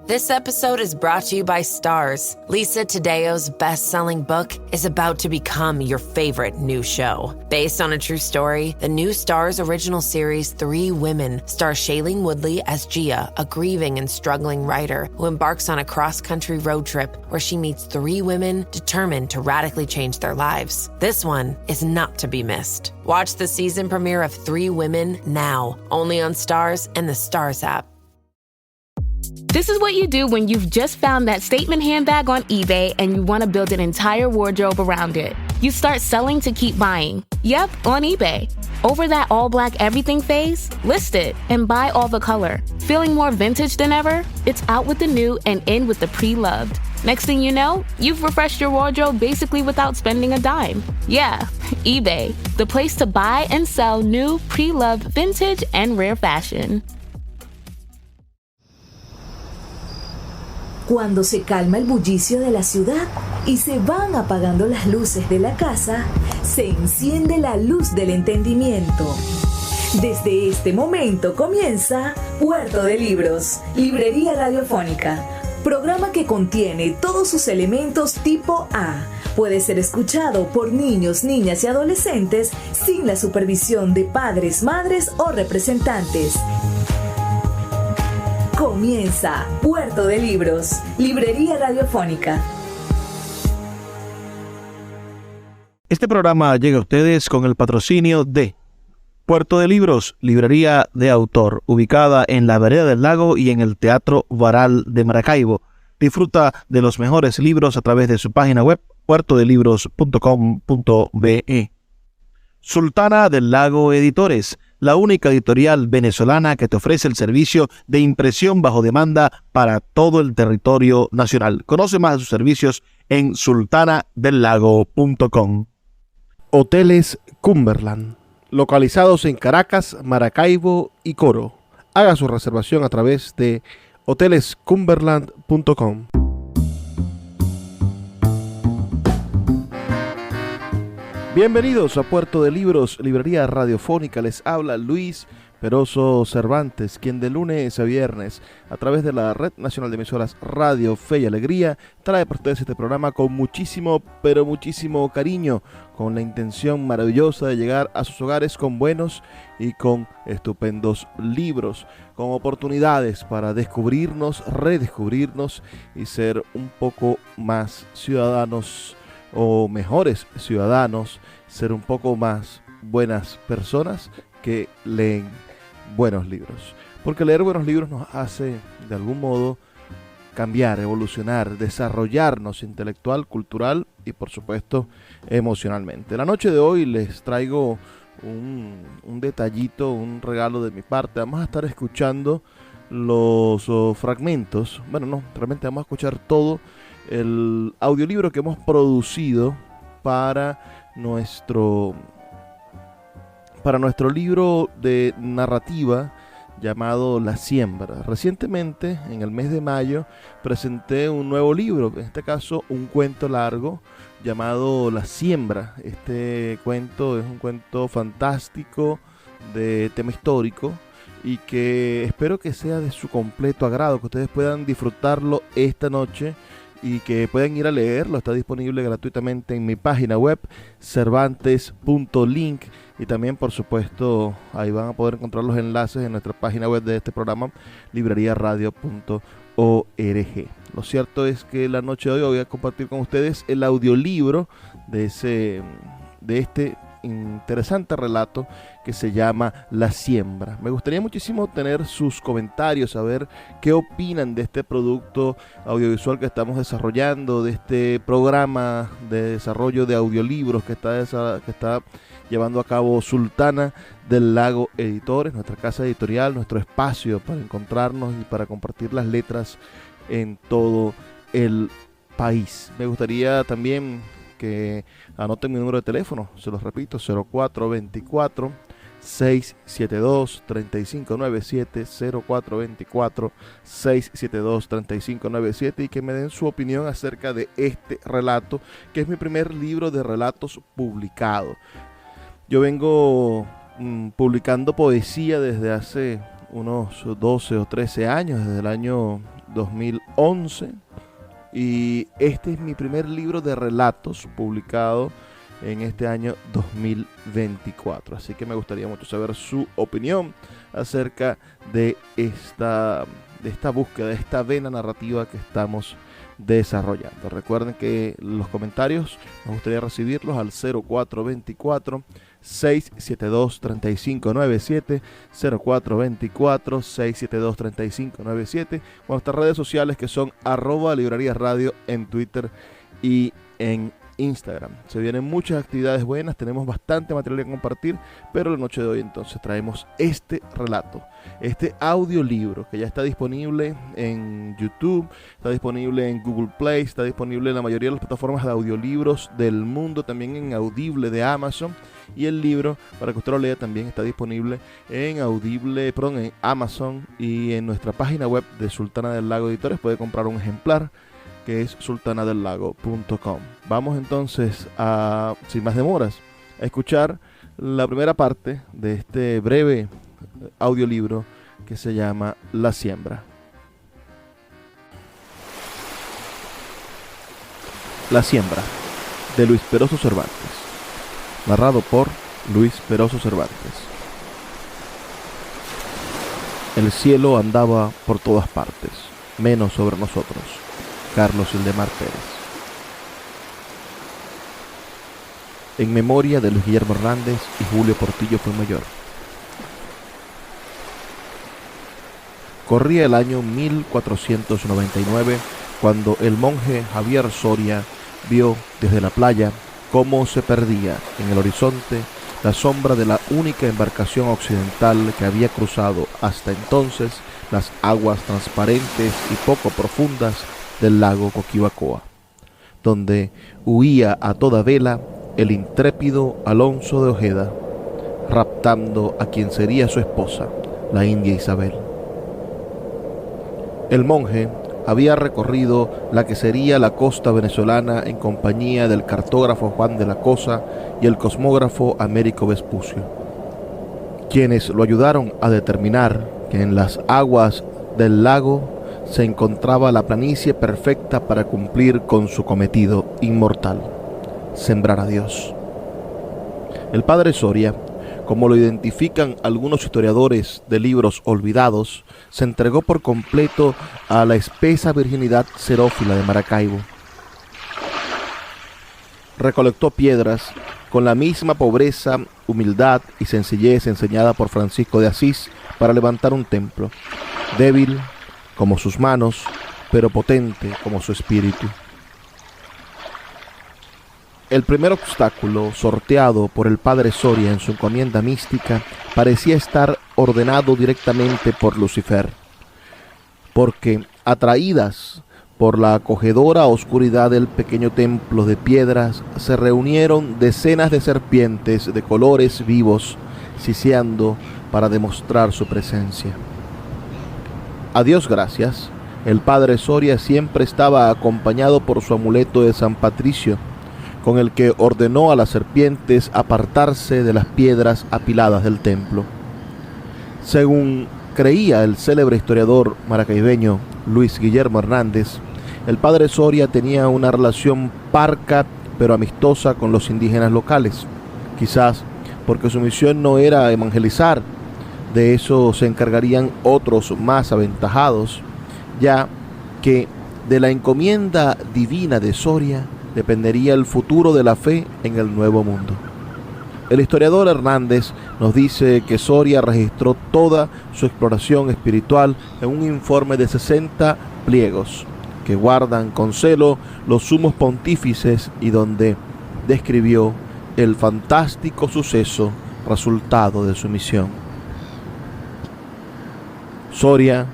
This episode is brought to you by Stars. Lisa Tadeo's best-selling book is about to become your favorite new show. Based on a true story, the new Stars original series 3 Women stars Shailene Woodley as Gia, a grieving and struggling writer who embarks on a cross-country road trip where she meets 3 women determined to radically change their lives. This one is not to be missed. Watch the season premiere of 3 Women now, only on Stars and the Stars app. This is what you do when you've just found that statement handbag on eBay and you want to build an entire wardrobe around it. You start selling to keep buying. Yep, on eBay. Over that all-black everything phase? List it and buy all the color. Feeling more vintage than ever? It's out with the new and in with the pre-loved. Next thing you know, you've refreshed your wardrobe basically without spending a dime. Yeah, eBay, the place to buy and sell new, pre-loved, vintage, and rare fashion. Cuando se calma el bullicio de la ciudad y se van apagando las luces de la casa, se enciende la luz del entendimiento. Desde este momento comienza Puerto de Libros, Librería Radiofónica, programa que contiene todos sus elementos tipo A. Puede ser escuchado por niños, niñas y adolescentes sin la supervisión de padres, madres o representantes. Comienza Puerto de Libros, Librería Radiofónica. Este programa llega a ustedes con el patrocinio de Puerto de Libros, librería de autor, ubicada en la Vereda del Lago y en el Teatro Varal de Maracaibo. Disfruta de los mejores libros a través de su página web, puertodelibros.com.be. Sultana del Lago Editores, la única editorial venezolana que te ofrece el servicio de impresión bajo demanda para todo el territorio nacional. Conoce más de sus servicios en sultanadelago.com. Hoteles Cumberland, localizados en Caracas, Maracaibo y Coro. Haga su reservación a través de hotelescumberland.com. Bienvenidos a Puerto de Libros, librería radiofónica. Les habla Luis Peroso Cervantes, quien de lunes a viernes, a través de la Red Nacional de Emisoras Radio Fe y Alegría, trae para ustedes este programa con muchísimo, pero muchísimo cariño, con la intención maravillosa de llegar a sus hogares con buenos y con estupendos libros, con oportunidades para descubrirnos, redescubrirnos y ser un poco más ciudadanos o mejores ciudadanos, ser un poco más buenas personas que leen buenos libros. Porque leer buenos libros nos hace, de algún modo, cambiar, evolucionar, desarrollarnos intelectual, cultural y, por supuesto, emocionalmente. La noche de hoy les traigo un detallito, un regalo de mi parte. Vamos a estar escuchando los fragmentos. Bueno, no, realmente vamos a escuchar todo el audiolibro que hemos producido para nuestro libro de narrativa llamado La Siembra. Recientemente, en el mes de mayo, presenté un nuevo libro, en este caso un cuento largo llamado La Siembra. Este cuento es un cuento fantástico de tema histórico y que espero que sea de su completo agrado, que ustedes puedan disfrutarlo esta noche y que puedan ir a leerlo. Está disponible gratuitamente en mi página web cervantes.link y también, por supuesto, ahí van a poder encontrar los enlaces en nuestra página web de este programa, libreriaradio.org. Lo cierto es que la noche de hoy voy a compartir con ustedes el audiolibro de este interesante relato que se llama La Siembra. Me gustaría muchísimo tener sus comentarios, saber qué opinan de este producto audiovisual que estamos desarrollando, de este programa de desarrollo de audiolibros que está llevando a cabo Sultana del Lago Editores, nuestra casa editorial, nuestro espacio para encontrarnos y para compartir las letras en todo el país. Me gustaría también que anoten mi número de teléfono, se los repito, 0424-672-3597, 0424-672-3597, y que me den su opinión acerca de este relato, que es mi primer libro de relatos publicado. Yo vengo publicando poesía desde hace unos 12 o 13 años, desde el año 2011 y este es mi primer libro de relatos publicado en este año 2024. Así que me gustaría mucho saber su opinión acerca de esta búsqueda, de esta vena narrativa que estamos desarrollando. Recuerden que los comentarios nos gustaría recibirlos al 0424-672-3597, 0424-672-3597, o nuestras redes sociales que son @libreríasradio en Twitter y en Instagram. Se vienen muchas actividades buenas, tenemos bastante material que compartir, pero la noche de hoy entonces traemos este relato, este audiolibro que ya está disponible en YouTube, está disponible en Google Play, está disponible en la mayoría de las plataformas de audiolibros del mundo, también en Audible de Amazon, y el libro, para que usted lo lea, también está disponible en en Amazon y en nuestra página web de Sultana del Lago Editores. Puede comprar un ejemplar que es sultanadelago.com. Vamos entonces sin más demoras, a escuchar la primera parte de este breve audiolibro que se llama La Siembra. La Siembra, de Luis Peroso Cervantes. Narrado por Luis Peroso Cervantes. El cielo andaba por todas partes, menos sobre nosotros. Carlos Ildemar Pérez. En memoria de Luis Guillermo Hernández y Julio Portillo Fuenmayor. Corría el año 1499 cuando el monje Javier Soria vio desde la playa cómo se perdía en el horizonte la sombra de la única embarcación occidental que había cruzado hasta entonces las aguas transparentes y poco profundas del lago Coquibacoa, donde huía a toda vela el intrépido Alonso de Ojeda, raptando a quien sería su esposa, la india Isabel. El monje había recorrido la que sería la costa venezolana en compañía del cartógrafo Juan de la Cosa y el cosmógrafo Américo Vespucio, quienes lo ayudaron a determinar que en las aguas del lago se encontraba la planicie perfecta para cumplir con su cometido inmortal, sembrar a Dios. El padre Soria, como lo identifican algunos historiadores de libros olvidados, se entregó por completo a la espesa virginidad xerófila de Maracaibo. Recolectó piedras con la misma pobreza, humildad y sencillez enseñada por Francisco de Asís para levantar un templo, débil como sus manos, pero potente como su espíritu. El primer obstáculo sorteado por el padre Soria en su encomienda mística parecía estar ordenado directamente por Lucifer, porque, atraídas por la acogedora oscuridad del pequeño templo de piedras, se reunieron decenas de serpientes de colores vivos, siseando para demostrar su presencia. A Dios gracias, el padre Soria siempre estaba acompañado por su amuleto de San Patricio, con el que ordenó a las serpientes apartarse de las piedras apiladas del templo. Según creía el célebre historiador maracaibeño Luis Guillermo Hernández, el padre Soria tenía una relación parca pero amistosa con los indígenas locales, quizás porque su misión no era evangelizar. De eso se encargarían otros más aventajados, ya que de la encomienda divina de Soria dependería el futuro de la fe en el Nuevo Mundo. El historiador Hernández nos dice que Soria registró toda su exploración espiritual en un informe de 60 pliegos que guardan con celo los sumos pontífices y donde describió el fantástico suceso resultado de su misión. Soria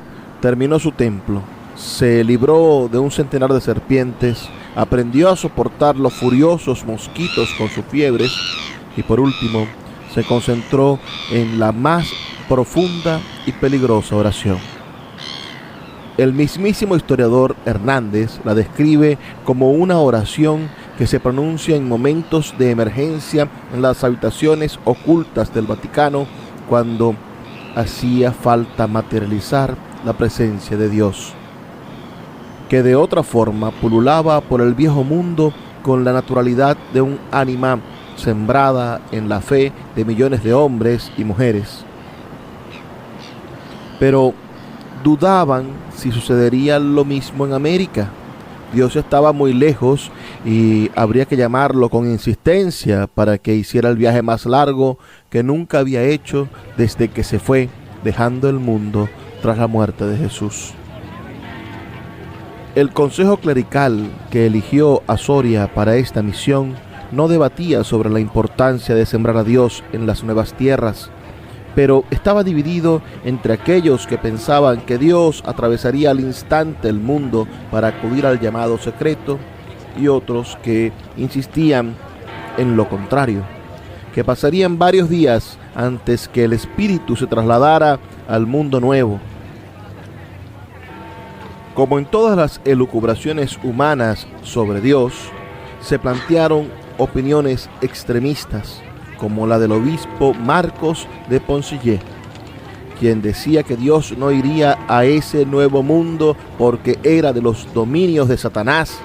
terminó su templo, se libró de un centenar de serpientes, aprendió a soportar los furiosos mosquitos con sus fiebres y por último se concentró en la más profunda y peligrosa oración. El mismísimo historiador Hernández la describe como una oración que se pronuncia en momentos de emergencia en las habitaciones ocultas del Vaticano cuando hacía falta materializar la presencia de Dios. que de otra forma pululaba por el viejo mundo con la naturalidad de un ánima sembrada en la fe de millones de hombres y mujeres. Pero dudaban si sucedería lo mismo en América. Dios estaba muy lejos y habría que llamarlo con insistencia para que hiciera el viaje más largo que nunca había hecho desde que se fue, dejando el mundo tras la muerte de Jesús. El consejo clerical que eligió a Soria para esta misión no debatía sobre la importancia de sembrar a Dios en las nuevas tierras, pero estaba dividido entre aquellos que pensaban que Dios atravesaría al instante el mundo para acudir al llamado secreto y otros que insistían en lo contrario, que pasarían varios días antes que el Espíritu se trasladara al mundo nuevo. Como en todas las elucubraciones humanas sobre Dios, se plantearon opiniones extremistas, como la del obispo Marcos de Poncillé, quien decía que Dios no iría a ese nuevo mundo porque era de los dominios de Satanás,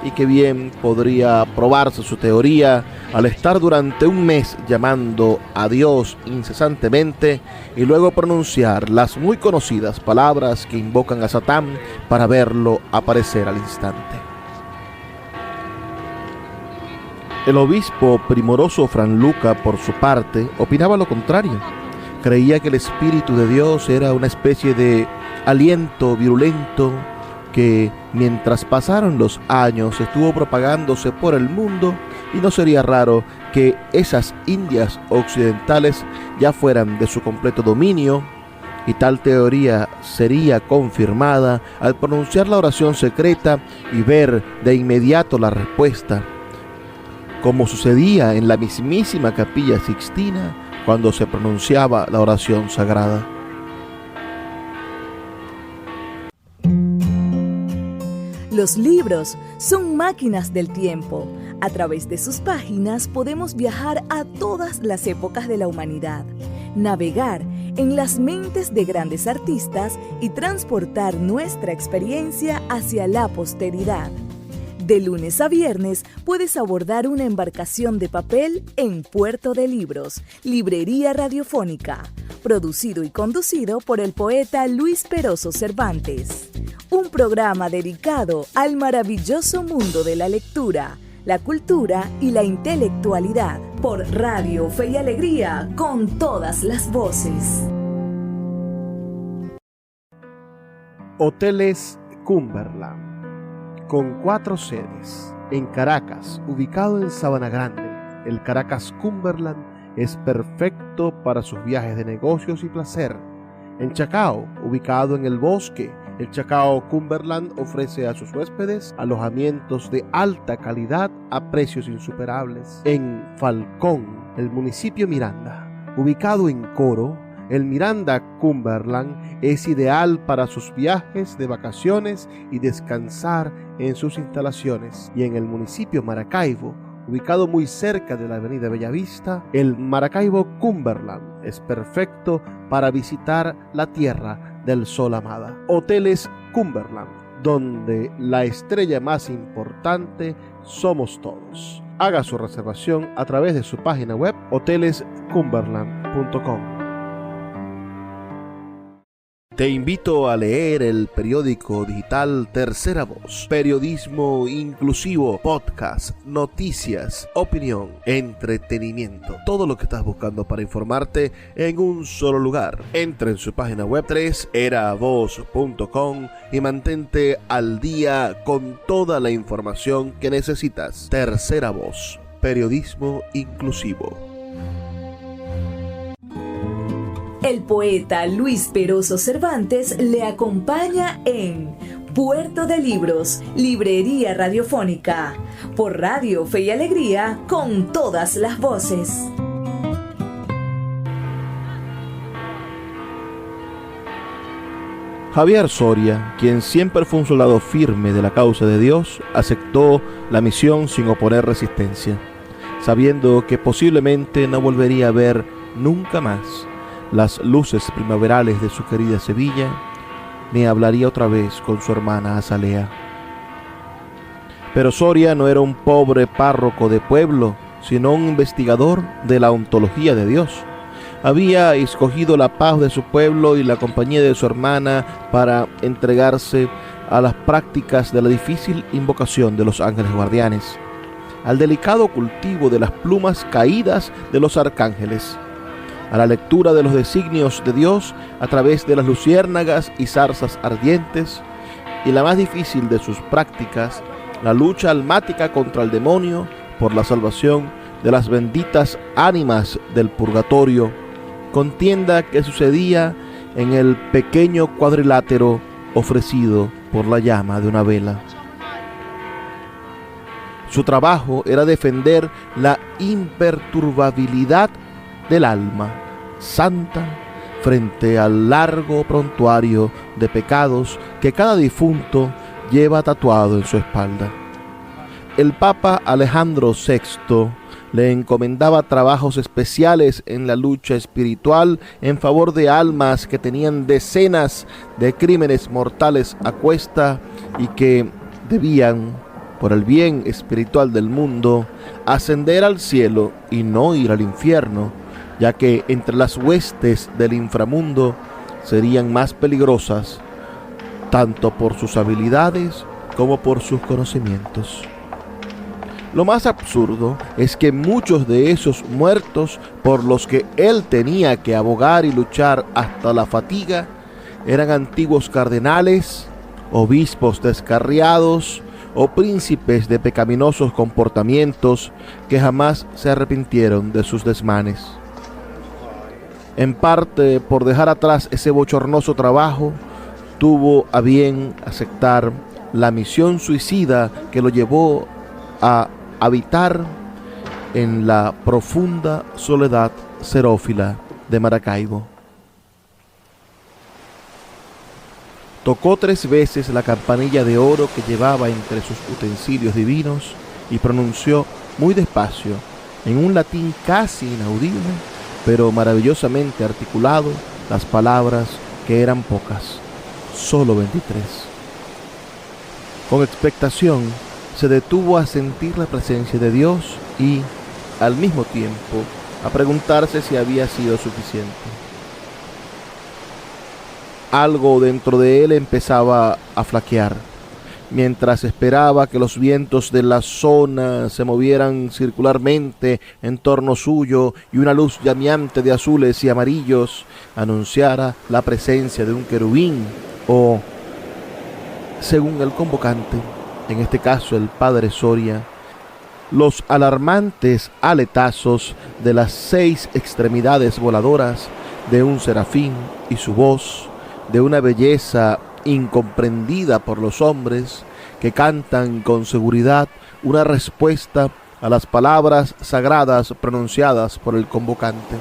y que bien podría probarse su teoría al estar durante un mes llamando a Dios incesantemente y luego pronunciar las muy conocidas palabras que invocan a Satán para verlo aparecer al instante. El obispo primoroso Fran Luca, por su parte, opinaba lo contrario. Creía que el Espíritu de Dios era una especie de aliento virulento que, mientras pasaron los años, estuvo propagándose por el mundo, y no sería raro que esas Indias occidentales ya fueran de su completo dominio, y tal teoría sería confirmada al pronunciar la oración secreta y ver de inmediato la respuesta, como sucedía en la mismísima Capilla Sixtina cuando se pronunciaba la oración sagrada. Los libros son máquinas del tiempo. A través de sus páginas podemos viajar a todas las épocas de la humanidad, navegar en las mentes de grandes artistas y transportar nuestra experiencia hacia la posteridad. De lunes a viernes puedes abordar una embarcación de papel en Puerto de Libros, Librería Radiofónica, producido y conducido por el poeta Luis Peroso Cervantes. Un programa dedicado al maravilloso mundo de la lectura, la cultura y la intelectualidad, por Radio Fe y Alegría, con todas las voces. Hoteles Cumberland, con 4 sedes. En Caracas, ubicado en Sabana Grande, el Caracas Cumberland es perfecto para sus viajes de negocios y placer. En Chacao, ubicado en el Bosque, el Chacao Cumberland ofrece a sus huéspedes alojamientos de alta calidad a precios insuperables. En Falcón, el municipio Miranda, ubicado en Coro, el Miranda Cumberland es ideal para sus viajes de vacaciones y descansar en sus instalaciones. Y en el municipio Maracaibo, ubicado muy cerca de la avenida Bellavista, el Maracaibo Cumberland es perfecto para visitar la tierra del sol amada. Hoteles Cumberland, donde la estrella más importante somos todos. Haga su reservación a través de su página web hotelescumberland.com. Te invito a leer el periódico digital Tercera Voz. Periodismo inclusivo, podcast, noticias, opinión, entretenimiento. Todo lo que estás buscando para informarte en un solo lugar. Entra en su página web 3eravoz.com y mantente al día con toda la información que necesitas. Tercera Voz. Periodismo inclusivo. El poeta Luis Peroso Cervantes le acompaña en Puerto de Libros, Librería Radiofónica, por Radio Fe y Alegría, con todas las voces. Javier Soria, quien siempre fue un soldado firme de la causa de Dios, aceptó la misión sin oponer resistencia, sabiendo que posiblemente no volvería a ver nunca más las luces primaverales de su querida Sevilla, ni hablaría otra vez con su hermana Azalea. Pero Soria no era un pobre párroco de pueblo, sino un investigador de la ontología de Dios. Había escogido la paz de su pueblo y la compañía de su hermana para entregarse a las prácticas de la difícil invocación de los ángeles guardianes, al delicado cultivo de las plumas caídas de los arcángeles, a la lectura de los designios de Dios a través de las luciérnagas y zarzas ardientes, y la más difícil de sus prácticas, la lucha almática contra el demonio por la salvación de las benditas ánimas del purgatorio, contienda que sucedía en el pequeño cuadrilátero ofrecido por la llama de una vela. Su trabajo era defender la imperturbabilidad del alma santa frente al largo prontuario de pecados que cada difunto lleva tatuado en su espalda. El Papa Alejandro VI le encomendaba trabajos especiales en la lucha espiritual en favor de almas que tenían decenas de crímenes mortales a cuesta y que debían, por el bien espiritual del mundo, ascender al cielo y no ir al infierno, ya que entre las huestes del inframundo serían más peligrosas, tanto por sus habilidades como por sus conocimientos. Lo más absurdo es que muchos de esos muertos por los que él tenía que abogar y luchar hasta la fatiga eran antiguos cardenales, obispos descarriados o príncipes de pecaminosos comportamientos que jamás se arrepintieron de sus desmanes. En parte por dejar atrás ese bochornoso trabajo, tuvo a bien aceptar la misión suicida que lo llevó a habitar en la profunda soledad xerófila de Maracaibo. Tocó 3 veces la campanilla de oro que llevaba entre sus utensilios divinos y pronunció muy despacio, en un latín casi inaudible, pero maravillosamente articulado, las palabras que eran pocas, solo 23. Con expectación se detuvo a sentir la presencia de Dios y, al mismo tiempo, a preguntarse si había sido suficiente. Algo dentro de él empezaba a flaquear. Mientras esperaba que los vientos de la zona se movieran circularmente en torno suyo y una luz llameante de azules y amarillos anunciara la presencia de un querubín o, según el convocante, en este caso el padre Soria, los alarmantes aletazos de las 6 extremidades voladoras de un serafín y su voz, de una belleza incomprendida por los hombres, que cantan con seguridad una respuesta a las palabras sagradas pronunciadas por el convocante.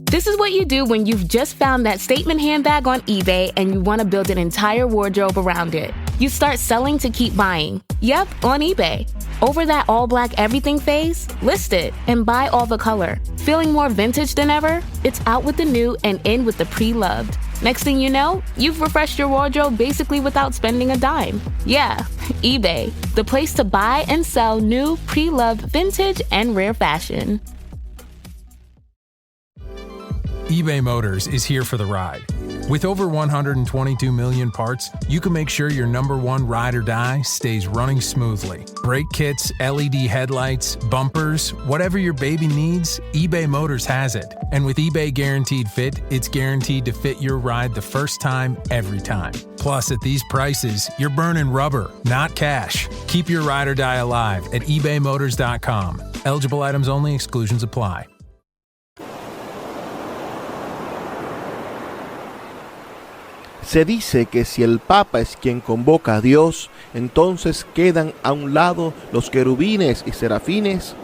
This is what you do when you've just found that statement handbag on eBay and you want to build an entire wardrobe around it. You start selling to keep buying. Yep, on eBay. Over that all-black everything phase? List it and buy all the color. Feeling more vintage than ever? It's out with the new and in with the pre-loved. Next thing you know, you've refreshed your wardrobe basically without spending a dime. Yeah, eBay, the place to buy and sell new, pre-loved, vintage, and rare fashion. eBay Motors is here for the ride. With over 122 million parts, you can make sure your number one ride or die stays running smoothly. Brake kits, LED headlights, bumpers, whatever your baby needs, eBay Motors has it. And with eBay Guaranteed Fit, it's guaranteed to fit your ride the first time, every time. Plus, at these prices, you're burning rubber, not cash. Keep your ride or die alive at ebaymotors.com. Eligible items only, exclusions apply. Se dice que si el Papa es quien convoca a Dios, entonces quedan a un lado los querubines y serafines,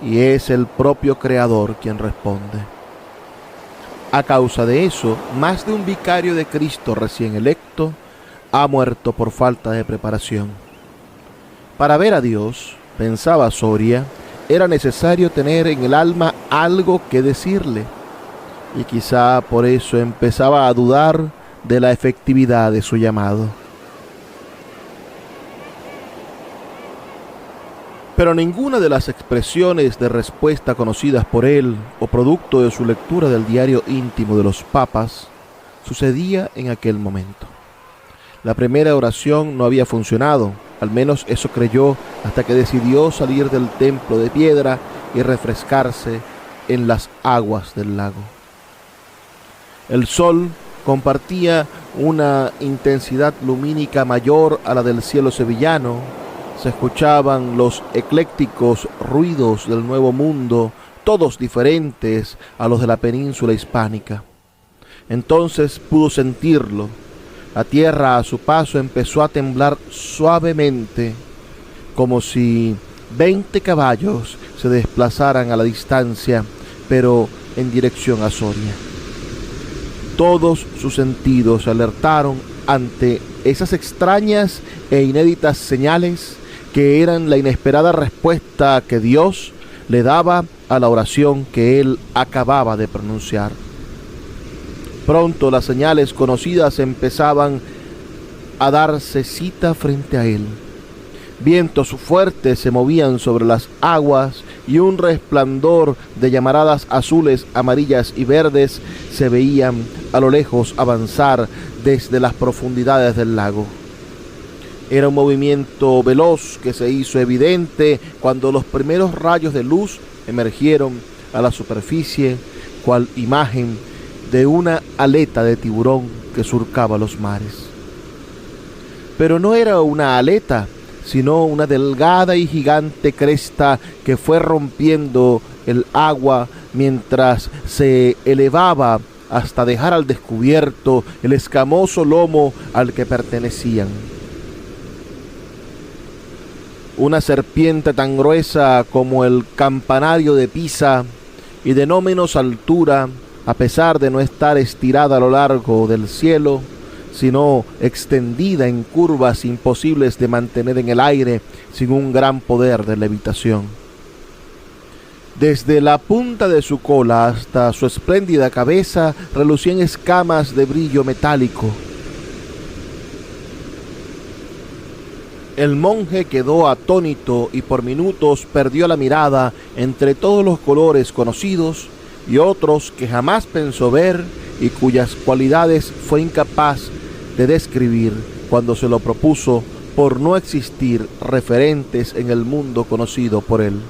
y es el propio Creador quien responde. A causa de eso, más de un vicario de Cristo recién electo ha muerto por falta de preparación. Para ver a Dios, pensaba Soria, era necesario tener en el alma algo que decirle, y quizá por eso empezaba a dudar de la efectividad de su llamado. Pero ninguna de las expresiones de respuesta conocidas por él o producto de su lectura del diario íntimo de los papas sucedía en aquel momento. La primera oración no había funcionado, al menos eso creyó hasta que decidió salir del templo de piedra y refrescarse en las aguas del lago. El sol compartía una intensidad lumínica mayor a la del cielo sevillano. Se escuchaban los eclécticos ruidos del Nuevo Mundo, todos diferentes a los de la península hispánica. Entonces pudo sentirlo. La tierra a su paso empezó a temblar suavemente, como si 20 caballos se desplazaran a la distancia, pero en dirección a Soria. Todos sus sentidos se alertaron ante esas extrañas e inéditas señales que eran la inesperada respuesta que Dios le daba a la oración que él acababa de pronunciar. Pronto las señales conocidas empezaban a darse cita frente a él. Vientos fuertes se movían sobre las aguas y un resplandor de llamaradas azules, amarillas y verdes se veían a lo lejos avanzar desde las profundidades del lago. Era un movimiento veloz que se hizo evidente cuando los primeros rayos de luz emergieron a la superficie, cual imagen de una aleta de tiburón que surcaba los mares. Pero no era una aleta, sino una delgada y gigante cresta que fue rompiendo el agua mientras se elevaba hasta dejar al descubierto el escamoso lomo al que pertenecían. Una serpiente tan gruesa como el campanario de Pisa y de no menos altura, a pesar de no estar estirada a lo largo del cielo, sino extendida en curvas imposibles de mantener en el aire sin un gran poder de levitación. Desde la punta de su cola hasta su espléndida cabeza relucían escamas de brillo metálico. El monje quedó atónito y por minutos perdió la mirada entre todos los colores conocidos y otros que jamás pensó ver y cuyas cualidades fue incapaz de describir cuando se lo propuso por no existir referentes en el mundo conocido por él.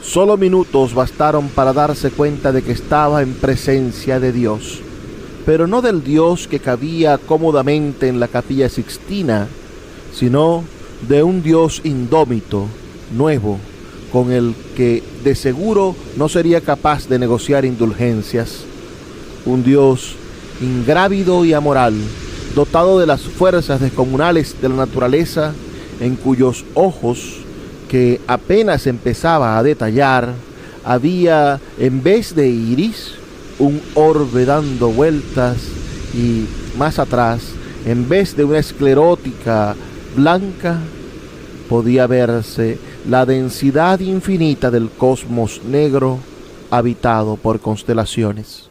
Solo minutos bastaron para darse cuenta de que estaba en presencia de Dios, pero no del Dios que cabía cómodamente en la Capilla Sixtina, sino de un Dios indómito, nuevo, con el que de seguro no sería capaz de negociar indulgencias. Un Dios ingrávido y amoral, dotado de las fuerzas descomunales de la naturaleza, en cuyos ojos, que apenas empezaba a detallar, había, en vez de iris, un orbe dando vueltas y, más atrás, en vez de una esclerótica blanca, podía verse la densidad infinita del cosmos negro habitado por constelaciones.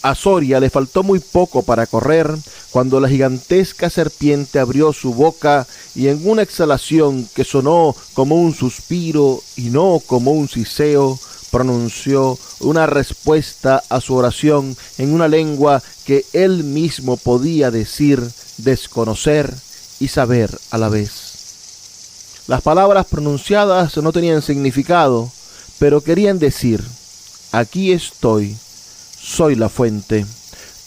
A Soria le faltó muy poco para correr cuando la gigantesca serpiente abrió su boca y en una exhalación que sonó como un suspiro y no como un siseo, pronunció una respuesta a su oración en una lengua que él mismo podía decir, desconocer y saber a la vez. Las palabras pronunciadas no tenían significado, pero querían decir: aquí estoy, soy la fuente.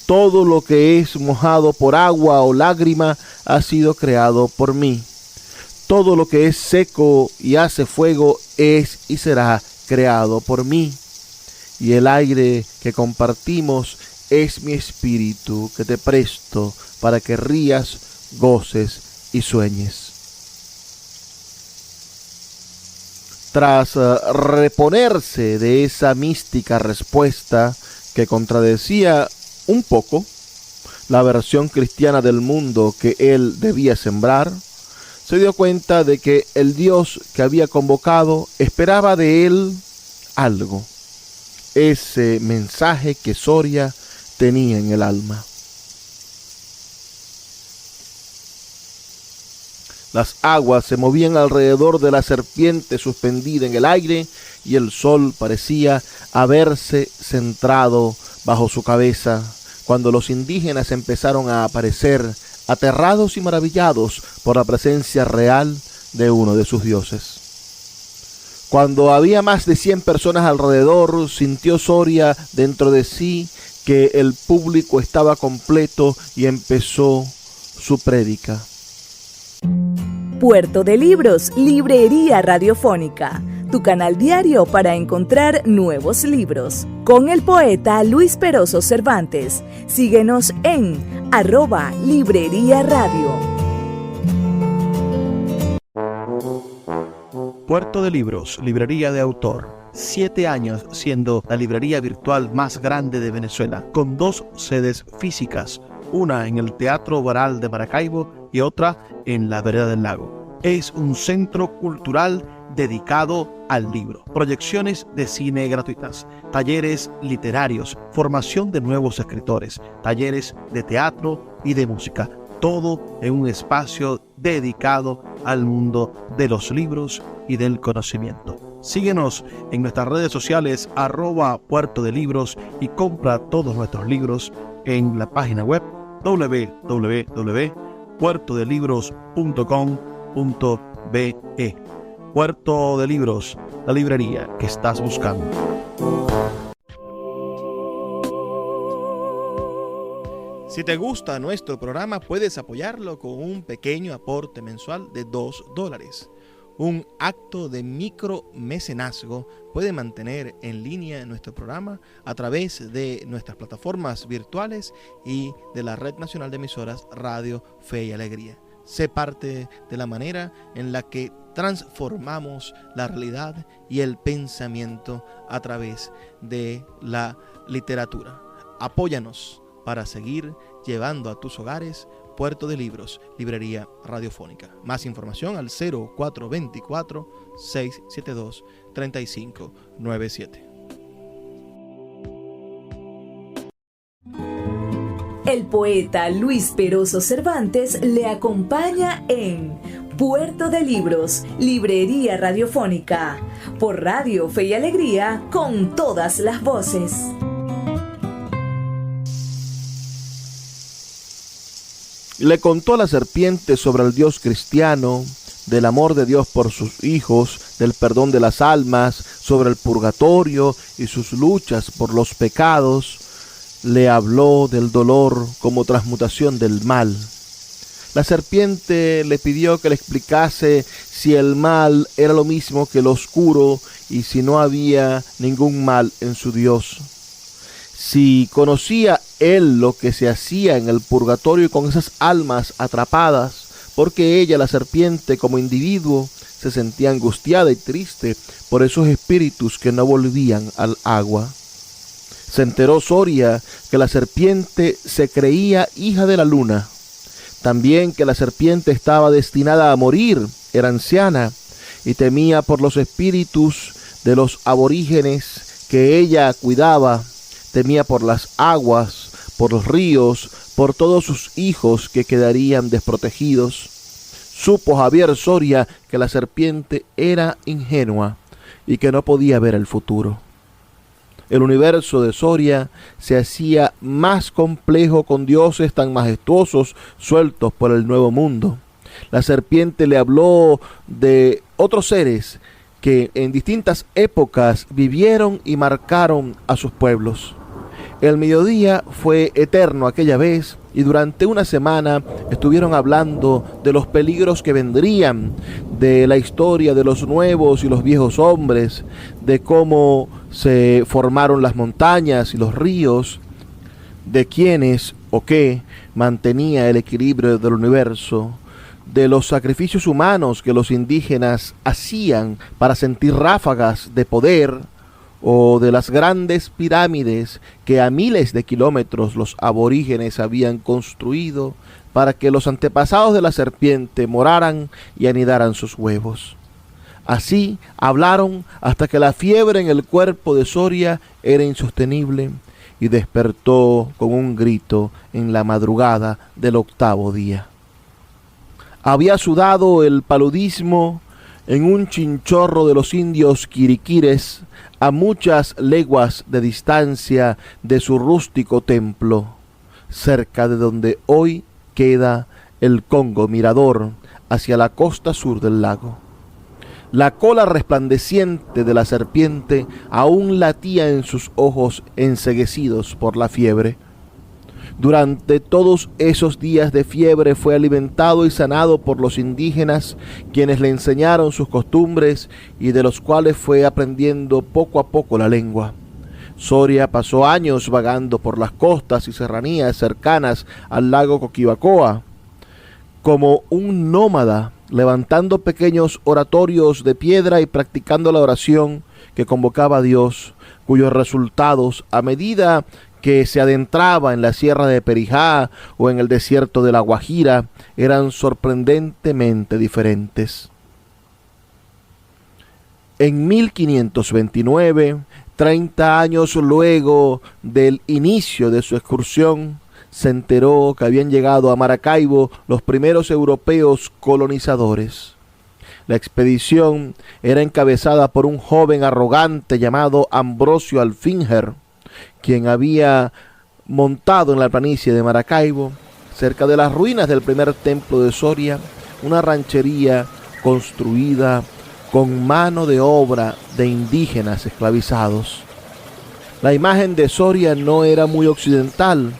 Todo lo que es mojado por agua o lágrima ha sido creado por mí. Todo lo que es seco y hace fuego es y será creado por mí. Y el aire que compartimos es mi espíritu que te presto para que rías, goces y sueñes. Tras reponerse de esa mística respuesta que contradecía un poco la versión cristiana del mundo que él debía sembrar, se dio cuenta de que el Dios que había convocado esperaba de él algo. ese mensaje que Soria tenía en el alma. Las aguas se movían alrededor de la serpiente suspendida en el aire y el sol parecía haberse centrado bajo su cabeza cuando los indígenas empezaron a aparecer aterrados y maravillados por la presencia real de uno de sus dioses. Cuando había más de 100 personas alrededor, sintió Soria dentro de sí que el público estaba completo y empezó su prédica. Puerto de Libros, Librería Radiofónica, tu canal diario para encontrar nuevos libros. Con el poeta Luis Peroso Cervantes. Síguenos en @Librería Radio. Puerto de Libros, librería de autor. 7 años siendo la librería virtual más grande de Venezuela, con 2 sedes físicas, una en el Teatro Baral de Maracaibo y otra en la Vereda del Lago. Es un centro cultural dedicado al libro, proyecciones de cine gratuitas, talleres literarios, formación de nuevos escritores, talleres de teatro y de música, todo en un espacio dedicado al mundo de los libros y del conocimiento. Síguenos en nuestras redes sociales @Puerto de Libros y compra todos nuestros libros en la página web www.puertodelibros.com.be. Puerto de Libros, la librería que estás buscando. Si te gusta nuestro programa, puedes apoyarlo con un pequeño aporte mensual de $2. Un acto de micromecenazgo puede mantener en línea nuestro programa a través de nuestras plataformas virtuales y de la Red Nacional de Emisoras Radio Fe y Alegría. Sé parte de la manera en la que transformamos la realidad y el pensamiento a través de la literatura. Apóyanos para seguir llevando a tus hogares Puerto de Libros, librería radiofónica. Más información al 0424-672-3597. El poeta Luis Peroso Cervantes le acompaña en Puerto de Libros, librería radiofónica, por Radio Fe y Alegría, con todas las voces. Le contó a la serpiente sobre el Dios cristiano, del amor de Dios por sus hijos, del perdón de las almas, sobre el purgatorio y sus luchas por los pecados. Le habló del dolor como transmutación del mal. La serpiente le pidió que le explicase si el mal era lo mismo que lo oscuro y si no había ningún mal en su Dios. Si conocía él lo que se hacía en el purgatorio con esas almas atrapadas, porque ella, la serpiente, como individuo, se sentía angustiada y triste por esos espíritus que no volvían al agua. Se enteró Soria que la serpiente se creía hija de la luna. También que la serpiente estaba destinada a morir, era anciana, y temía por los espíritus de los aborígenes que ella cuidaba. Temía por las aguas, por los ríos, por todos sus hijos que quedarían desprotegidos. Supo Javier Soria que la serpiente era ingenua y que no podía ver el futuro. El universo de Soria se hacía más complejo con dioses tan majestuosos sueltos por el nuevo mundo. La serpiente le habló de otros seres que en distintas épocas vivieron y marcaron a sus pueblos. El mediodía fue eterno aquella vez y durante una semana estuvieron hablando de los peligros que vendrían, de la historia de los nuevos y los viejos hombres, de cómo se formaron las montañas y los ríos, de quiénes o qué mantenía el equilibrio del universo, de los sacrificios humanos que los indígenas hacían para sentir ráfagas de poder, o de las grandes pirámides que a miles de kilómetros los aborígenes habían construido para que los antepasados de la serpiente moraran y anidaran sus huevos. Así hablaron hasta que la fiebre en el cuerpo de Soria era insostenible y despertó con un grito en la madrugada del 8º día. Había sudado el paludismo en un chinchorro de los indios quiriquires a muchas leguas de distancia de su rústico templo, cerca de donde hoy queda el Congo Mirador hacia la costa sur del lago. La cola resplandeciente de la serpiente aún latía en sus ojos enceguecidos por la fiebre. Durante todos esos días de fiebre fue alimentado y sanado por los indígenas, quienes le enseñaron sus costumbres y de los cuales fue aprendiendo poco a poco la lengua. Soria pasó años vagando por las costas y serranías cercanas al lago Coquibacoa, como un nómada, levantando pequeños oratorios de piedra y practicando la oración que convocaba a Dios, cuyos resultados, a medida que se adentraba en la sierra de Perijá o en el desierto de La Guajira, eran sorprendentemente diferentes. En 1529, 30 años luego del inicio de su excursión, se enteró que habían llegado a Maracaibo los primeros europeos colonizadores. La expedición era encabezada por un joven arrogante llamado Ambrosio Alfinger, quien había montado en la planicie de Maracaibo, cerca de las ruinas del primer templo de Soria, una ranchería construida con mano de obra de indígenas esclavizados. La imagen de Soria no era muy occidental.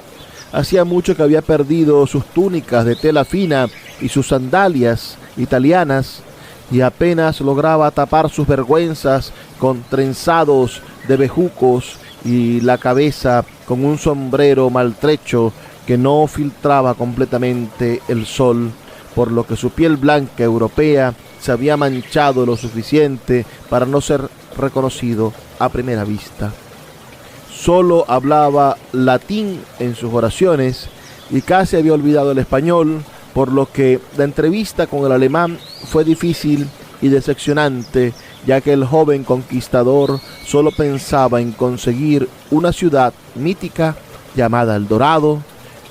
Hacía mucho que había perdido sus túnicas de tela fina y sus sandalias italianas, y apenas lograba tapar sus vergüenzas con trenzados de bejucos y la cabeza con un sombrero maltrecho que no filtraba completamente el sol, por lo que su piel blanca europea se había manchado lo suficiente para no ser reconocido a primera vista. Solo hablaba latín en sus oraciones y casi había olvidado el español, por lo que la entrevista con el alemán fue difícil y decepcionante, ya que el joven conquistador solo pensaba en conseguir una ciudad mítica llamada El Dorado,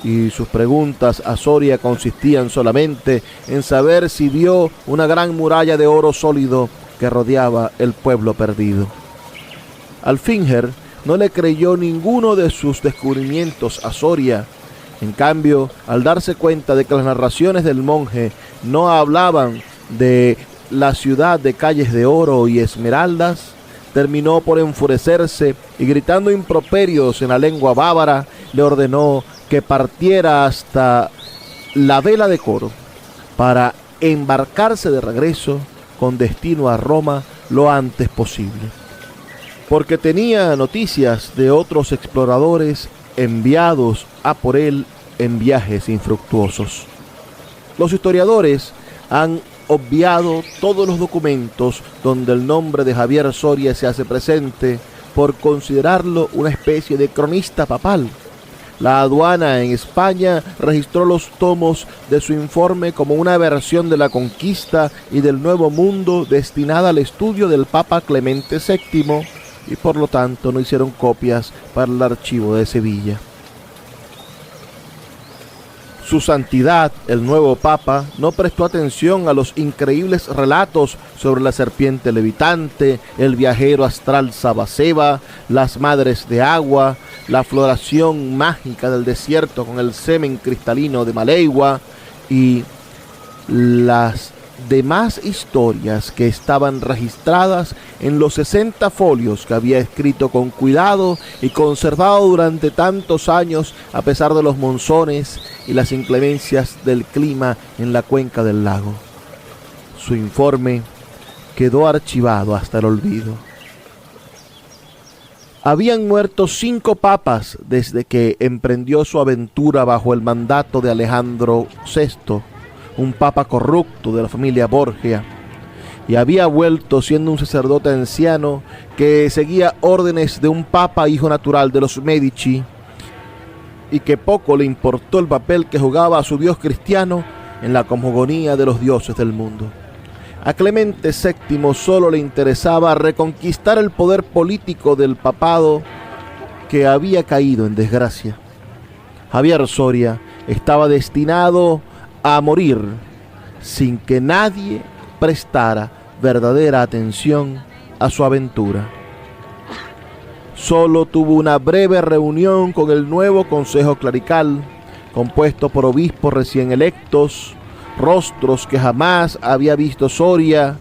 y sus preguntas a Soria consistían solamente en saber si vio una gran muralla de oro sólido que rodeaba el pueblo perdido. Alfinger no le creyó ninguno de sus descubrimientos a Soria. En cambio, al darse cuenta de que las narraciones del monje no hablaban de la ciudad de calles de oro y esmeraldas, terminó por enfurecerse y, gritando improperios en la lengua bávara, le ordenó que partiera hasta la vela de Coro para embarcarse de regreso con destino a Roma lo antes posible, porque tenía noticias de otros exploradores enviados a por él en viajes infructuosos. Los historiadores han obviado todos los documentos donde el nombre de Javier Soria se hace presente por considerarlo una especie de cronista papal. La aduana en España registró los tomos de su informe como una versión de la conquista y del Nuevo Mundo destinada al estudio del Papa Clemente VII, y por lo tanto no hicieron copias para el archivo de Sevilla. Su santidad, el nuevo Papa, no prestó atención a los increíbles relatos sobre la serpiente levitante, el viajero astral Sabaseba, las madres de agua, la floración mágica del desierto con el semen cristalino de Maleiwa y las demás historias que estaban registradas en los 60 folios que había escrito con cuidado y conservado durante tantos años a pesar de los monzones y las inclemencias del clima en la cuenca del lago. Su informe quedó archivado hasta el olvido. Habían muerto 5 papas desde que emprendió su aventura bajo el mandato de Alejandro VI, un papa corrupto de la familia Borgia, y había vuelto siendo un sacerdote anciano que seguía órdenes de un papa hijo natural de los Medici, y que poco le importó el papel que jugaba a su Dios cristiano en la cosmogonía de los dioses del mundo. A Clemente VII solo le interesaba reconquistar el poder político del papado que había caído en desgracia. Javier Soria estaba destinado a morir sin que nadie prestara verdadera atención a su aventura. Solo tuvo una breve reunión con el nuevo Consejo Clerical, compuesto por obispos recién electos, rostros que jamás había visto Soria,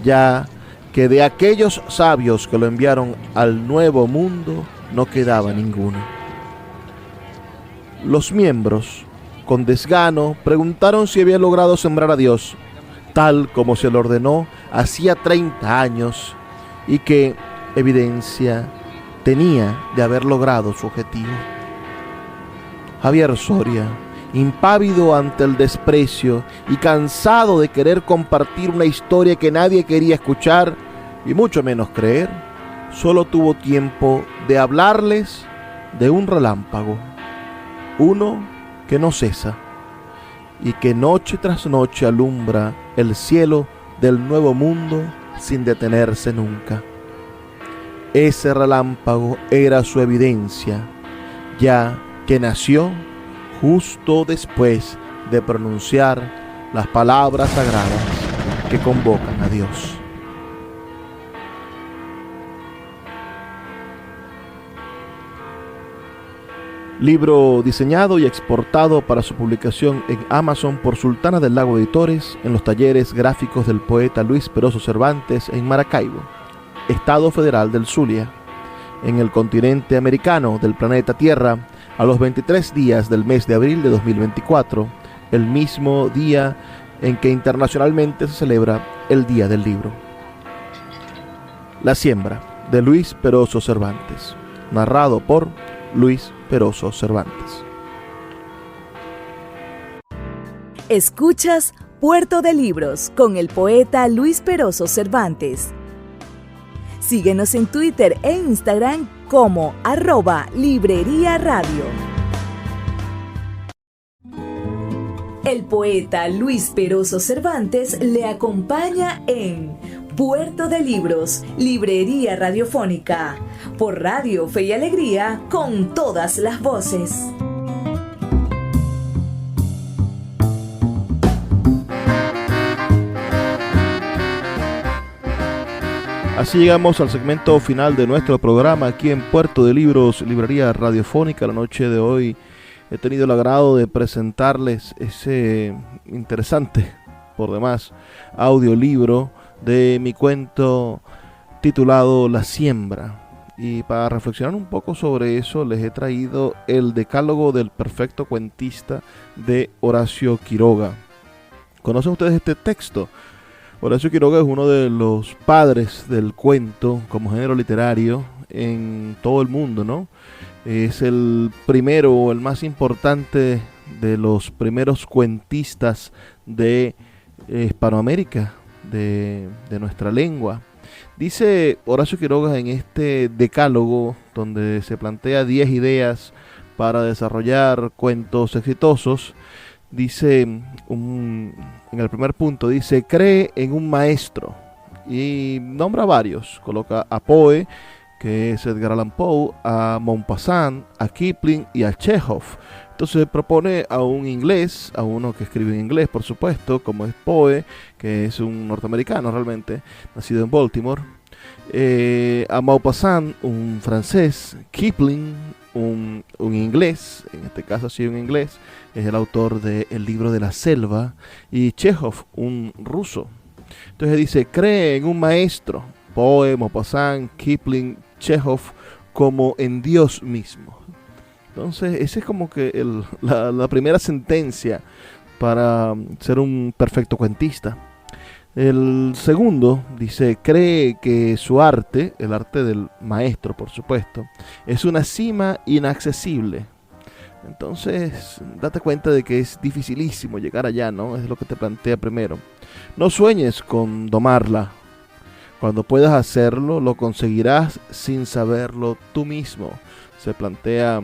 ya que de aquellos sabios que lo enviaron al Nuevo Mundo no quedaba ninguno. Los miembros, con desgano, preguntaron si había logrado sembrar a Dios, tal como se le ordenó hacía 30 años, y qué evidencia tenía de haber logrado su objetivo. Javier Soria, impávido ante el desprecio y cansado de querer compartir una historia que nadie quería escuchar y mucho menos creer, solo tuvo tiempo de hablarles de un relámpago, uno que no cesa y que noche tras noche alumbra el cielo del Nuevo Mundo sin detenerse nunca. Ese relámpago era su evidencia, ya que nació justo después de pronunciar las palabras sagradas que convocan a Dios. Libro diseñado y exportado para su publicación en Amazon por Sultana del Lago Editores en los talleres gráficos del poeta Luis Peroso Cervantes en Maracaibo, Estado Federal del Zulia, en el continente americano del planeta Tierra, a los 23 días del mes de abril de 2024, el mismo día en que internacionalmente se celebra el Día del Libro. La siembra, de Luis Peroso Cervantes, narrado por Luis Peroso Cervantes. Escuchas Puerto de Libros con el poeta Luis Peroso Cervantes. Síguenos en Twitter e Instagram como @Librería Radio. El poeta Luis Peroso Cervantes le acompaña en Puerto de Libros, Librería Radiofónica, por Radio Fe y Alegría, con todas las voces. Así llegamos al segmento final de nuestro programa aquí en Puerto de Libros, Librería Radiofónica. La noche de hoy he tenido el agrado de presentarles ese interesante, por demás, audiolibro de mi cuento titulado La Siembra. Y para reflexionar un poco sobre eso, les he traído el Decálogo del Perfecto Cuentista de Horacio Quiroga. ¿Conocen ustedes este texto? Horacio Quiroga es uno de los padres del cuento como género literario en todo el mundo, ¿no? Es el primero o el más importante de los primeros cuentistas de Hispanoamérica, de nuestra lengua. Dice Horacio Quiroga en este decálogo, donde se plantea 10 ideas para desarrollar cuentos exitosos, dice en el primer punto, dice: cree en un maestro, y nombra varios, coloca a Poe, que es Edgar Allan Poe, a Maupassant, a Kipling y a Chekhov. Entonces propone a un inglés, a uno que escribe en inglés, por supuesto, como es Poe, que es un norteamericano realmente, nacido en Baltimore, a Maupassant, un francés, Kipling, un inglés, en este caso sí un inglés, es el autor de El libro de la selva, y Chekhov, un ruso. Entonces dice: cree en un maestro, Poe, Maupassant, Kipling, Chekhov, como en Dios mismo. Entonces esa es como que la primera sentencia para ser un perfecto cuentista. El segundo dice: cree que su arte, el arte del maestro por supuesto, es una cima inaccesible. Entonces date cuenta de que es dificilísimo llegar allá, ¿no? Es lo que te plantea primero. No sueñes con domarla. Cuando puedas hacerlo, lo conseguirás sin saberlo tú mismo. Se plantea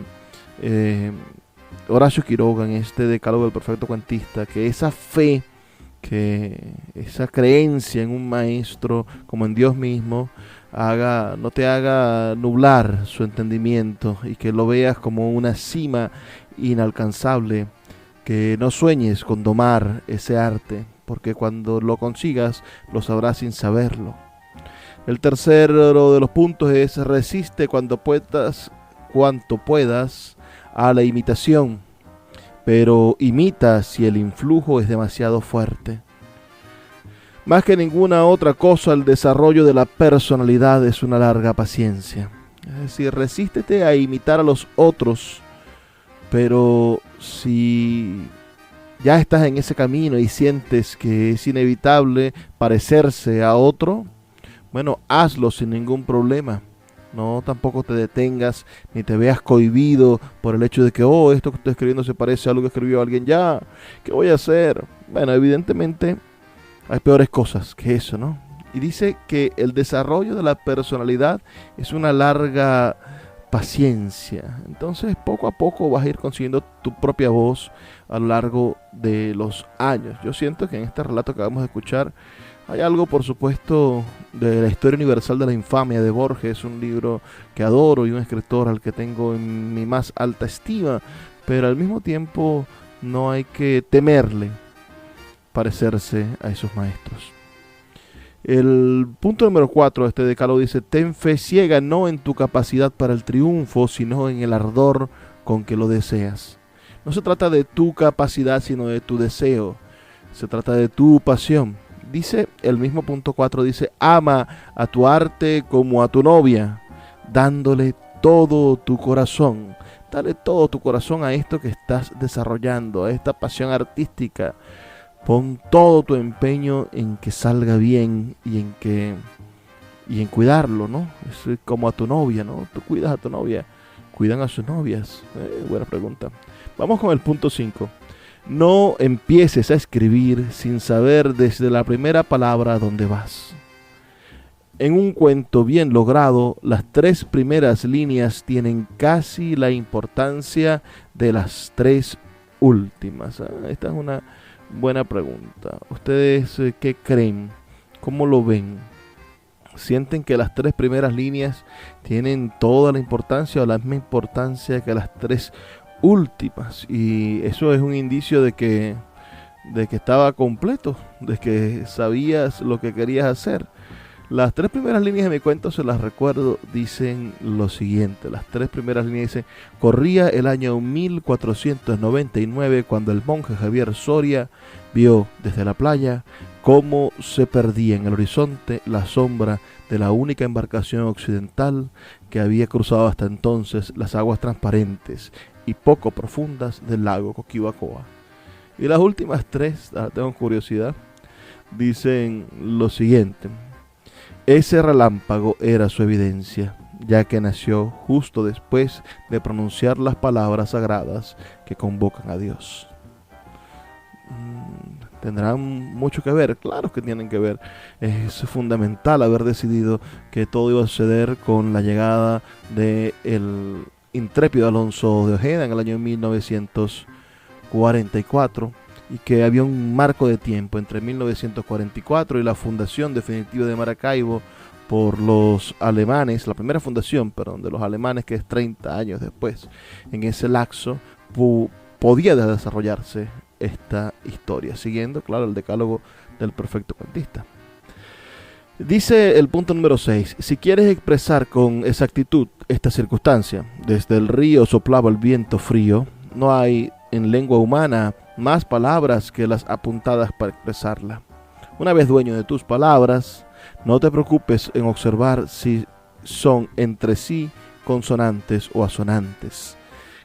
Horacio Quiroga en este Decálogo del Perfecto Cuentista, que esa fe que esa creencia en un maestro como en Dios mismo no te haga nublar su entendimiento y que lo veas como una cima inalcanzable, que no sueñes con domar ese arte, porque cuando lo consigas lo sabrás sin saberlo. El tercero de los puntos es: resiste cuanto puedas a la imitación, pero imita si el influjo es demasiado fuerte. Más que ninguna otra cosa, el desarrollo de la personalidad es una larga paciencia. Es decir, resístete a imitar a los otros, pero si ya estás en ese camino y sientes que es inevitable parecerse a otro, bueno, hazlo sin ningún problema. No, tampoco te detengas ni te veas cohibido por el hecho de que, esto que estoy escribiendo se parece a algo que escribió alguien ya. ¿Qué voy a hacer? Bueno, evidentemente hay peores cosas que eso, ¿no? Y dice que el desarrollo de la personalidad es una larga paciencia. Entonces, poco a poco vas a ir consiguiendo tu propia voz a lo largo de los años. Yo siento que en este relato que acabamos de escuchar hay algo, por supuesto, de la historia universal de la infamia de Borges, un libro que adoro y un escritor al que tengo en mi más alta estima, pero al mismo tiempo no hay que temerle parecerse a esos maestros. El punto número 4 de este decálogo dice: ten fe ciega no en tu capacidad para el triunfo, sino en el ardor con que lo deseas. No se trata de tu capacidad, sino de tu deseo. Se trata de tu pasión. Dice el mismo punto 4, dice: ama a tu arte como a tu novia, dándole todo tu corazón. Dale todo tu corazón a esto que estás desarrollando, a esta pasión artística. Pon todo tu empeño en que salga bien y en cuidarlo, ¿no? Es como a tu novia, ¿no? Tú cuidas a tu novia, cuidan a sus novias. Buena pregunta. Vamos con el punto 5. No empieces a escribir sin saber desde la primera palabra dónde vas. En un cuento bien logrado, las 3 primeras líneas tienen casi la importancia de las 3 últimas. Esta es una buena pregunta. ¿Ustedes qué creen? ¿Cómo lo ven? ¿Sienten que las 3 primeras líneas tienen toda la importancia o la misma importancia que las 3 últimas? Y eso es un indicio de que estaba completo, de que sabías lo que querías hacer. Las 3 primeras líneas de mi cuento, se las recuerdo, dicen lo siguiente. Las 3 primeras líneas dicen: corría el año 1499 cuando el monje Javier Soria vio desde la playa cómo se perdía en el horizonte la sombra de la única embarcación occidental que había cruzado hasta entonces las aguas transparentes y poco profundas del lago Coquibacoa. Y las últimas 3, tengo curiosidad, dicen lo siguiente: ese relámpago era su evidencia, ya que nació justo después de pronunciar las palabras sagradas que convocan a Dios. ¿Tendrán mucho que ver? Claro que tienen que ver. Es fundamental haber decidido que todo iba a suceder con la llegada del intrépido Alonso de Ojeda en el año 1944, y que había un marco de tiempo entre 1944 y la fundación definitiva de Maracaibo por los alemanes, la primera fundación, de los alemanes, que es 30 años después. En ese lapso podía desarrollarse esta historia, siguiendo, claro, el decálogo del perfecto cuentista. Dice el punto número 6: si quieres expresar con exactitud esta circunstancia, desde el río soplaba el viento frío, no hay en lengua humana más palabras que las apuntadas para expresarla. Una vez dueño de tus palabras, no te preocupes en observar si son entre sí consonantes o asonantes.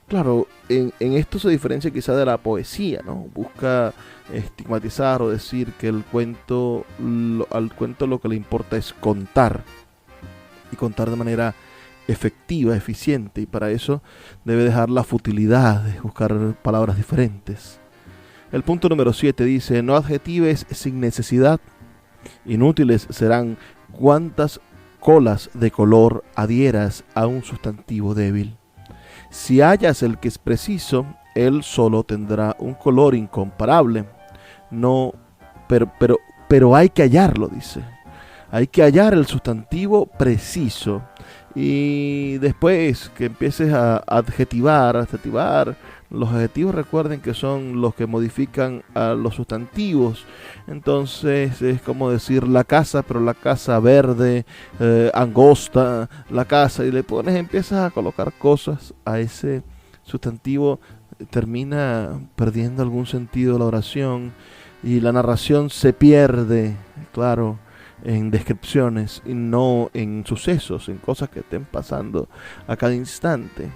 Claro, en esto se diferencia quizá de la poesía, ¿no? Busca estigmatizar o decir que al cuento lo que le importa es contar, y contar de manera efectiva, eficiente, y para eso debe dejar la futilidad de buscar palabras diferentes. El punto número 7 dice: no adjetives sin necesidad, inútiles serán cuantas colas de color adhieras a un sustantivo débil. Si hallas el que es preciso, él solo tendrá un color incomparable. No pero hay que hallarlo, dice. Hay que hallar el sustantivo preciso. Y después que empieces a adjetivar, los adjetivos recuerden que son los que modifican a los sustantivos. Entonces es como decir la casa, pero la casa verde, angosta, la casa, y le pones, empiezas a colocar cosas a ese sustantivo, termina perdiendo algún sentido la oración y la narración se pierde, claro, en descripciones y no en sucesos, en cosas que estén pasando a cada instante.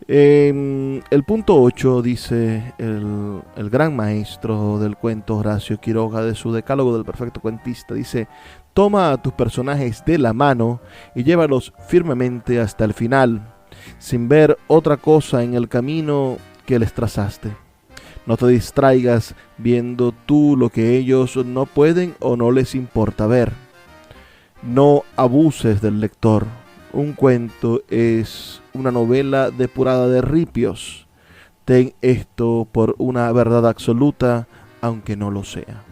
El punto 8 dice el gran maestro del cuento Horacio Quiroga, de su Decálogo del Perfecto Cuentista, dice: toma a tus personajes de la mano y llévalos firmemente hasta el final, sin ver otra cosa en el camino que les trazaste. No te distraigas viendo tú lo que ellos no pueden o no les importa ver. No abuses del lector. Un cuento es una novela depurada de ripios. Ten esto por una verdad absoluta, aunque no lo sea.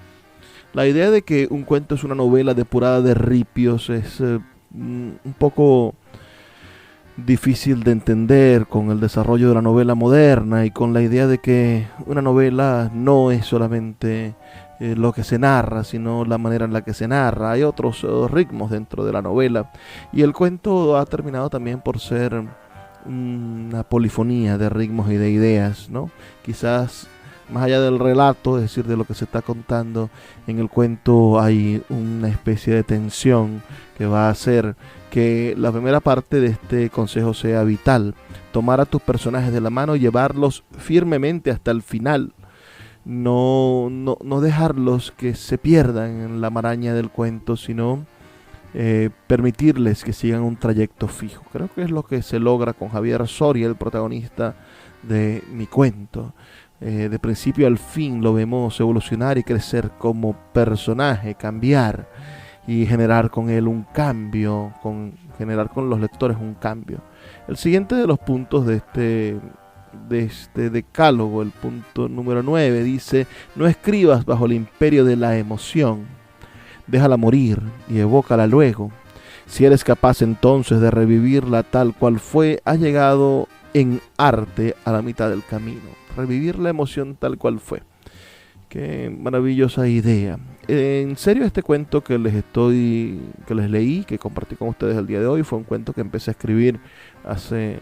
La idea de que un cuento es una novela depurada de ripios es un poco difícil de entender con el desarrollo de la novela moderna y con la idea de que una novela no es solamente lo que se narra, sino la manera en la que se narra. Hay otros ritmos dentro de la novela y el cuento ha terminado también por ser una polifonía de ritmos y de ideas, ¿no? Quizás más allá del relato, es decir, de lo que se está contando, en el cuento hay una especie de tensión que va a hacer que la primera parte de este consejo sea vital. Tomar a tus personajes de la mano y llevarlos firmemente hasta el final. No dejarlos que se pierdan en la maraña del cuento, sino permitirles que sigan un trayecto fijo. Creo que es lo que se logra con Javier Soria, el protagonista de mi cuento. De principio al fin lo vemos evolucionar y crecer como personaje, cambiar y generar con él un cambio, generar con los lectores un cambio. El siguiente de los puntos de este decálogo, el punto número 9, dice: no escribas bajo el imperio de la emoción, déjala morir y evócala luego. Si eres capaz entonces de revivirla tal cual fue, has llegado en arte a la mitad del camino. Revivir la emoción tal cual fue. Qué maravillosa idea. En serio, este cuento que les leí, que compartí con ustedes el día de hoy, fue un cuento que empecé a escribir hace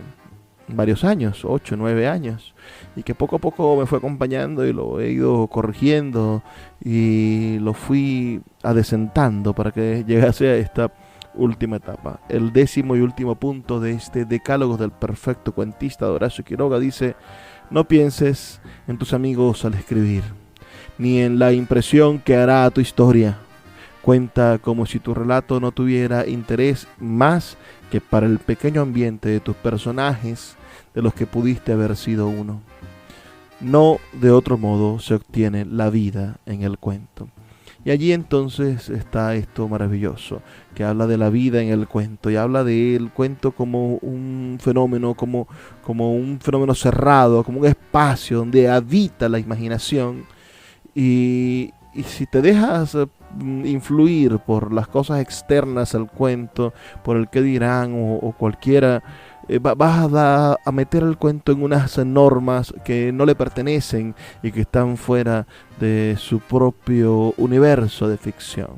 varios años, 8, 9 años, y que poco a poco me fue acompañando y lo he ido corrigiendo y lo fui adecentando para que llegase a esta última etapa. El 10º y último punto de este Decálogo del Perfecto Cuentista de Horacio Quiroga dice: no pienses en tus amigos al escribir, ni en la impresión que hará a tu historia. Cuenta como si tu relato no tuviera interés más que para el pequeño ambiente de tus personajes, de los que pudiste haber sido uno. No de otro modo se obtiene la vida en el cuento. Y allí entonces está esto maravilloso, que habla de la vida en el cuento, y habla del cuento como un fenómeno, como un fenómeno cerrado, como un espacio donde habita la imaginación. Y si te dejas influir por las cosas externas al cuento, por el que dirán o cualquiera, vas a meter el cuento en unas normas que no le pertenecen y que están fuera de su propio universo de ficción.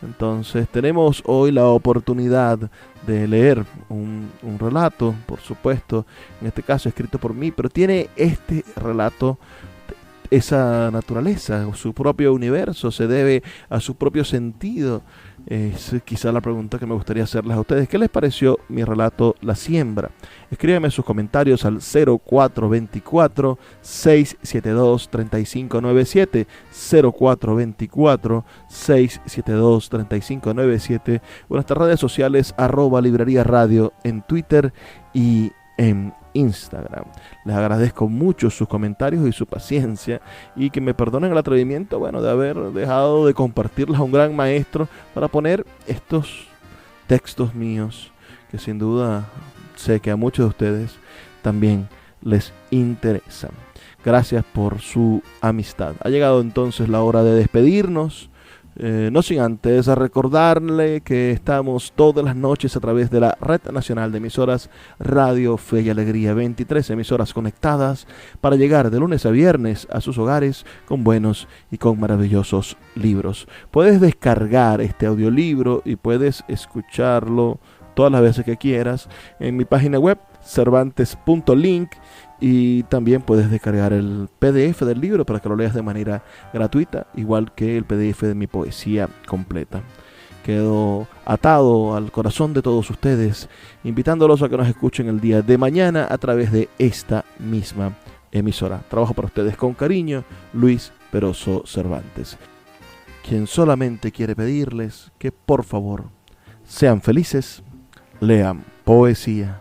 Entonces tenemos hoy la oportunidad de leer un relato, por supuesto, en este caso escrito por mí, pero tiene este relato esa naturaleza, su propio universo, se debe a su propio sentido. Es quizá la pregunta que me gustaría hacerles a ustedes. ¿Qué les pareció mi relato La Siembra? Escríbanme sus comentarios al 0424-672-3597, 0424-672-3597, o en nuestras redes sociales @Librería Radio en Twitter y en Instagram. Les agradezco mucho sus comentarios y su paciencia, y que me perdonen el atrevimiento, de haber dejado de compartirles a un gran maestro para poner estos textos míos, que sin duda sé que a muchos de ustedes también les interesa. Gracias por su amistad. Ha llegado entonces la hora de despedirnos. No sin antes recordarle que estamos todas las noches a través de la Red Nacional de Emisoras Radio Fe y Alegría, 23 emisoras conectadas para llegar de lunes a viernes a sus hogares con buenos y con maravillosos libros. Puedes descargar este audiolibro y puedes escucharlo todas las veces que quieras en mi página web cervantes.link, y también puedes descargar el PDF del libro para que lo leas de manera gratuita, igual que el PDF de mi poesía completa. Quedo atado al corazón de todos ustedes, invitándolos a que nos escuchen el día de mañana a través de esta misma emisora. Trabajo para ustedes con cariño, Luis Peroso Cervantes, quien solamente quiere pedirles que por favor sean felices, lean poesía.